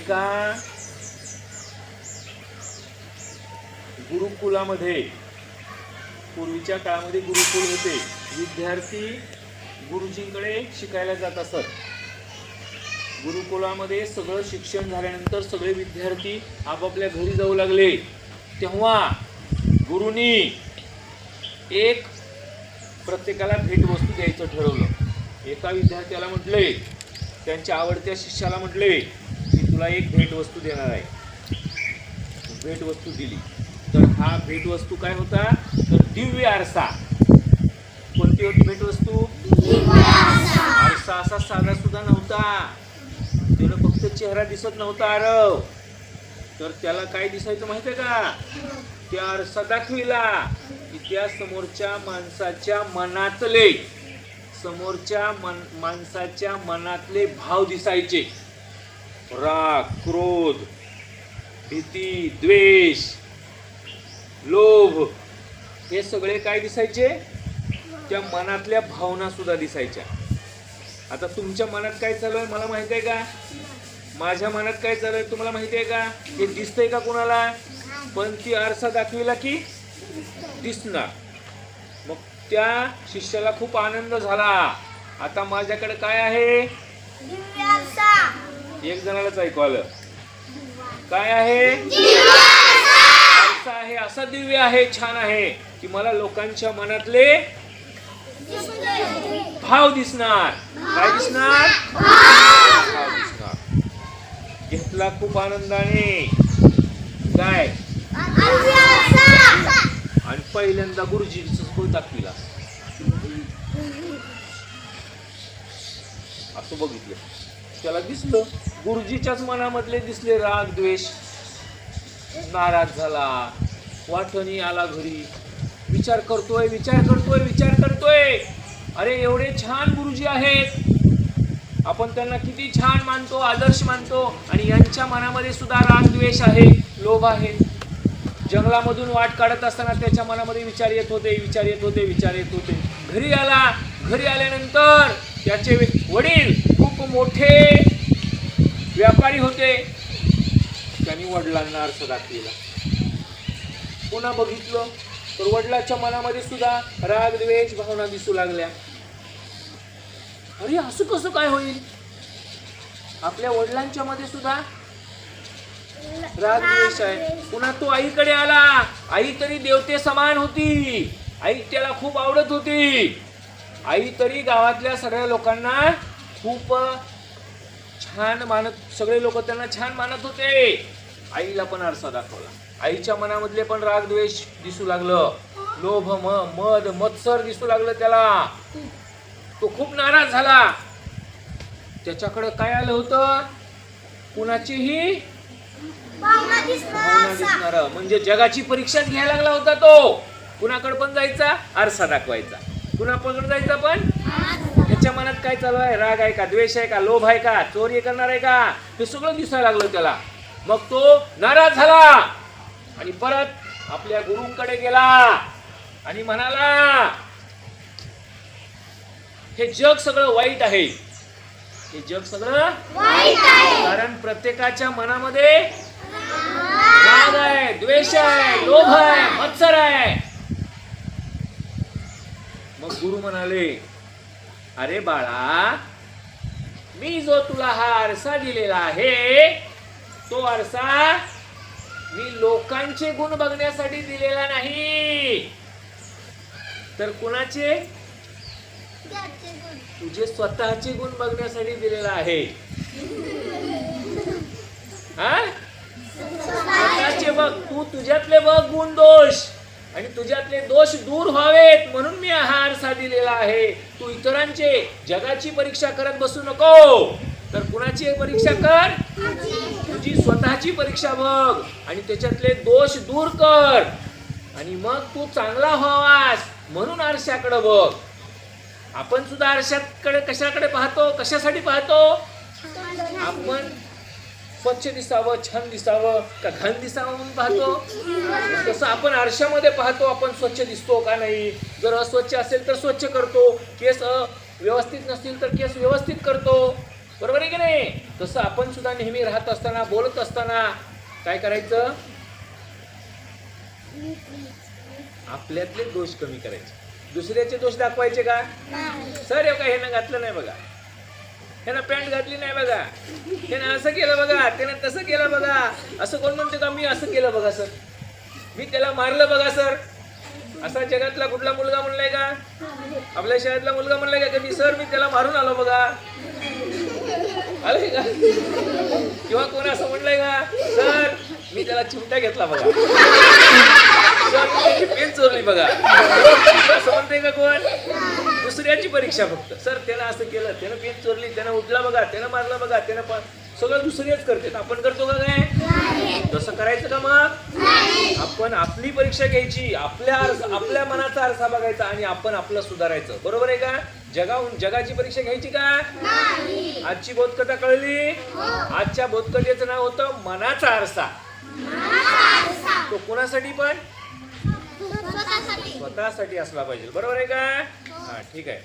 एका गुरुकुलामध्ये, पूर्वीच्या काळामध्ये गुरुकुल होते, विद्यार्थी गुरुजींकडे शिकायला जात असत. गुरुकुलामध्ये सगळं शिक्षण झाल्यानंतर सगळे विद्यार्थी आपापल्या घरी जाऊ लागले. तेव्हा गुरुनी एक प्रत्येकाला भेटवस्तू द्यायचं ठरवलं. एका विद्यार्थ्याला म्हटले, त्यांच्या आवडत्या शिष्याला म्हटले की तुला एक भेटवस्तू देणार आहे. भेटवस्तू दिली. तर हा भेटवस्तू काय होता, तर दिव्य आरसा. कोणती होती भेटवस्तू? आरसा. असा साधा सुद्धा नव्हता, त्याला फक्त चेहरा दिसत नव्हता आरव, तर त्याला काय दिसायचं माहितीये का? त्या आरसा दाखविला की त्या समोरच्या माणसाच्या मनातले भाव दिसायचे. राग, क्रोध, भीती, द्वेष, लोभ, हे सगळे काय दिसायचे? त्या मनातल्या भावना सुद्धा दिसायच्या. आता तुमच्या मनात काय चालू आहे मला माहिती आहे का? माझ्या मनात काय चालू आहे तुम्हाला माहिती आहे का? हे दिसतंय का कुणाला? पण ती आरसा दाखविला की दिसणार. मग त्या शिष्याला खूप आनंद झाला. आता माझ्याकडे काय आहे? एक जणालाच ऐकू आलं. काय आहे? आरसा आहे. असा दिव्य आहे, छान आहे की मला लोकांच्या मनातले भाव दिसणार. काय दिसणार? भाव दिसणार. घेतला खूप आनंदाने. काय? आणि पहिल्यांदा गुरुजींचं दाखविला. असं बघितलं, त्याला दिसलं गुरुजीच्याच मनामधले दिसले राग, द्वेष. नाराज झाला, वाटणी आला घरी. विचार करतोय. अरे एवढे छान गुरुजी आहेत, आपण त्यांना किती छान मानतो, आदर्श मानतो, आणि यांच्या मनामध्ये सुद्धा राग, द्वेष आहे, लोभ आहे. जंगलामधून वाट काढत असताना त्याच्या मनामध्ये विचार येत होते. घरी आल्यानंतर त्याचे वडील खूप मोठे व्यापारी होते. त्यांनी वडिलांना आरसा दाखविला. पुन्हा बघितलं तर वडिलांच्या मनामध्ये सुद्धा राग, द्वेष भावना दिसू लागल्या. अरे असं कसं काय होईल? आपल्या वडिलांच्या मध्ये सुद्धा राग, द्वेष आहे. पुन्हा तो आईकडे आला. आई तरी देवते समान होती. आई त्याला खूप आवडत होती. आई तरी गावातल्या सगळ्या लोकांना खूप छान मानत, सगळे लोक त्यांना छान मानत होते. आईला पण आरसा दाखवला. आईच्या मनामधले पण राग, द्वेष दिसू लागलं. लोभ, मद, मत्सर दिसू लागलं त्याला. तो खूप नाराज झाला. त्याच्याकडे काय आलं होतं? कुणाचीही भावना दिसणार, म्हणजे जगाची परीक्षाच घ्यायला लागला होता तो. कुणाकडे पण जायचा, आरसा दाखवायचा. कुणाकडे जायचा पण त्याच्या मनात काय चालू आहे? राग आहे का, द्वेष आहे का, लोभ आहे का, चोरी करणार आहे का, हे सगळं दिसायला लागलं त्याला. मग तो नाराज झाला आणि परत आपल्या गुरुंकडे गेला आणि म्हणाला, हे जग सगळं वाईट आहे. हे जग सगळं वाईट आहे, कारण प्रत्येकाच्या मनामध्ये राग आहे, द्वेष आहे, लोभ आहे, मत्सर आहे. मग गुरु म्हणाले, अरे बाळा, मी जो तुला हा आरसा दिलेला आहे, तो आरसा मी लोकांचे गुण बघण्यासाठी दिलेला नाही, तर कुणाचे? तुझे स्वतःचे गुण बघण्यासाठी दिलेला आहे. स्वतःचे बघ, तू तुझ्यातले बघ गुण दोष, आणि तुझ्यातले दोष दूर व्हावेत म्हणून मी हा आरसा दिलेला आहे. तू इतरांचे, जगाची परीक्षा करत बसू नको, तर कुणाची परीक्षा कर? तुझी स्वतःची परीक्षा बघ आणि त्याच्यातले दोष दूर कर, आणि मग तू चांगला व्हावास म्हणून आरशाकडे बघ. आपण सुद्धा आरशाकडे कशाकडे पाहतो? कशासाठी पाहतो? आपण स्वच्छ दिसावं, छान दिसावं का घाण दिसावं म्हणून पाहतो. तसं आपण आरशामध्ये पाहतो, आपण स्वच्छ दिसतो का नाही. जर अस्वच्छ असेल तर स्वच्छ करतो, केस व्यवस्थित नसतील तर केस व्यवस्थित करतो. बरोबर आहे की नाही? तसं आपण सुद्धा नेहमी राहत असताना, बोलत असताना काय करायचं? आपल्यातले दोष कमी करायचे, दुसऱ्याचे दोष दाखवायचे का? सर हे काय ह्यानं घातलं नाही बघा, ह्यानं पॅन्ट घातली नाही बघा, ह्यानं असं केलं बघा, त्यानं तसं केलं बघा. असं कोण म्हणते का मी असं केलं बघा सर, मी त्याला मारलं बघा सर? असा जगातला कुठला मुलगा म्हणलाय का? आपल्या शाळेतला मुलगा म्हणलाय का मी सर मी त्याला मारून आलो बघा? आलंय का? किंवा कोण असं म्हणलंय का सर मी त्याला चिमटा घेतला बघा, सर मी त्याची पेन चोरली बघा? असं म्हणतंय का कोण? दुसऱ्याची परीक्षा फक्त. सर त्यानं असं केलं, त्यानं पेन चोरली, त्यानं उठला बघा, त्यानं मारला बघा, त्यानं सगळं दुसरेच करते. आपण करतो का काय? तसं करायचं का? मग आपण आपली परीक्षा घ्यायची, आपल्या मनाचा आरसा बघायचा आणि आपण आपलं सुधारायचं. बरोबर आहे का? जगाची परीक्षा घ्यायची का? आजची बोधकथा कळली? आजच्या बोधकथेचं नाव होतं मनाचा आरसा. तो कोणासाठी? पण स्वतःसाठी असला पाहिजे. बरोबर आहे का? हा ठीक आहे.